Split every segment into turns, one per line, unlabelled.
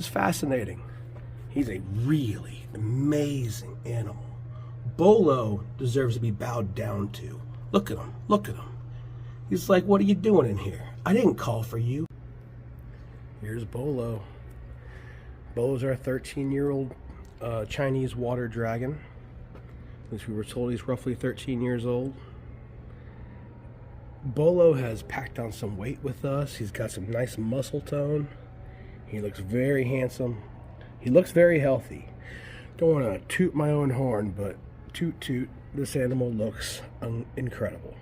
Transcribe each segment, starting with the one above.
This is fascinating. He's a really amazing animal. BOLO deserves to be bowed down to. Look at him. Look at him. He's like, what are you doing in here? I didn't call for you. Here's BOLO. BOLO's our 13-year-old Chinese water dragon. At least we were told he's roughly 13 years old. BOLO has packed on some weight with us. He's got some nice muscle tone. He looks very handsome. He looks very healthy. Don't want to toot my own horn, but toot toot, this animal looks incredible.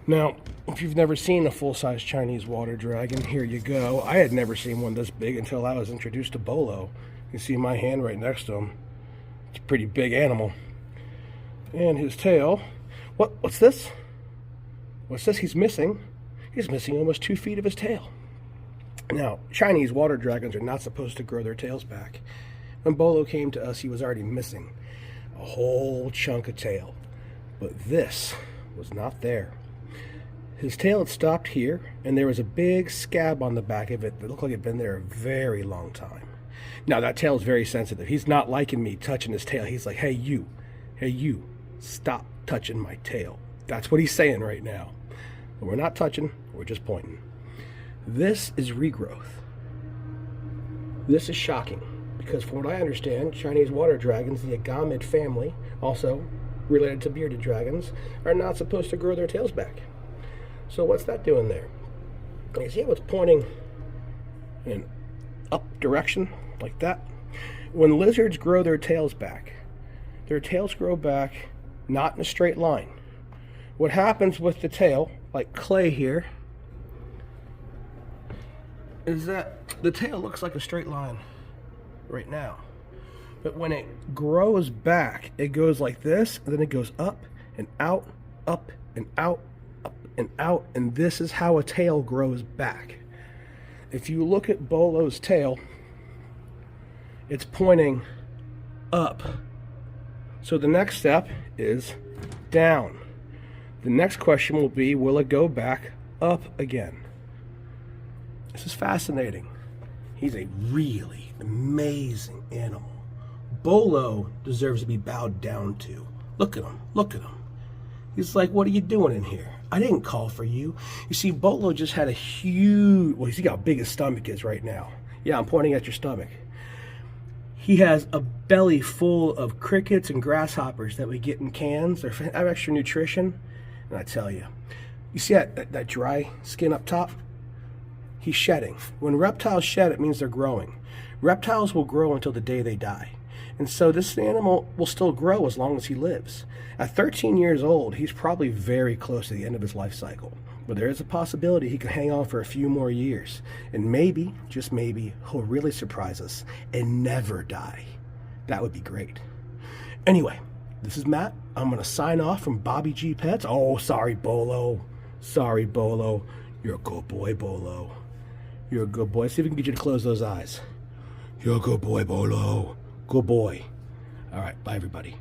Now, if you've never seen a full-size Chinese water dragon, here you go. I had never seen one this big until I was introduced to BOLO. You see my hand right next to him. It's a pretty big animal. And his tail. What's this? What's this he's missing? He's missing almost 2 feet of his tail. Now, Chinese water dragons are not supposed to grow their tails back. When BOLO came to us, he was already missing a whole chunk of tail. But this was not there. His tail had stopped here, and there was a big scab on the back of it that looked like it had been there a very long time. Now, that tail is very sensitive. He's not liking me touching his tail. He's like, hey, you, stop touching my tail. That's what he's saying right now. But we're not touching, we're just pointing. This is regrowth. This is shocking, because from what I understand, Chinese water dragons, the agamid family, also related to bearded dragons, are not supposed to grow their tails back. So what's that doing there? You see how it's pointing in an up direction, like that? When lizards grow their tails back grow back not in a straight line. What happens with the tail, like clay here, is that the tail looks like a straight line right now. But when it grows back, it goes like this, and then it goes up and out, up and out, up and out, and this is how a tail grows back. If you look at BOLO's tail, it's pointing up. So the next step is down. The next question will be, will it go back up again? This is fascinating. He's a really amazing animal. BOLO deserves to be bowed down to. Look at him. Look at him. He's like, what are you doing in here? I didn't call for you. You see, BOLO just had a huge... Well, you see how big his stomach is right now. Yeah, I'm pointing at your stomach. He has a belly full of crickets and grasshoppers that we get in cans. They have extra nutrition. And I tell you, you see that dry skin up top? He's shedding. When reptiles shed, it means they're growing. Reptiles will grow until the day they die. And so this animal will still grow as long as he lives. At 13 years old, he's probably very close to the end of his life cycle. But there is a possibility he could hang on for a few more years. And maybe, just maybe, he'll really surprise us and never die. That would be great. Anyway, this is Matt. I'm going to sign off from Bobby G Pets. Oh, sorry, BOLO. Sorry, BOLO. You're a good boy, BOLO. You're a good boy. See if we can get you to close those eyes. You're a good boy, BOLO. Good boy. All right, bye, everybody.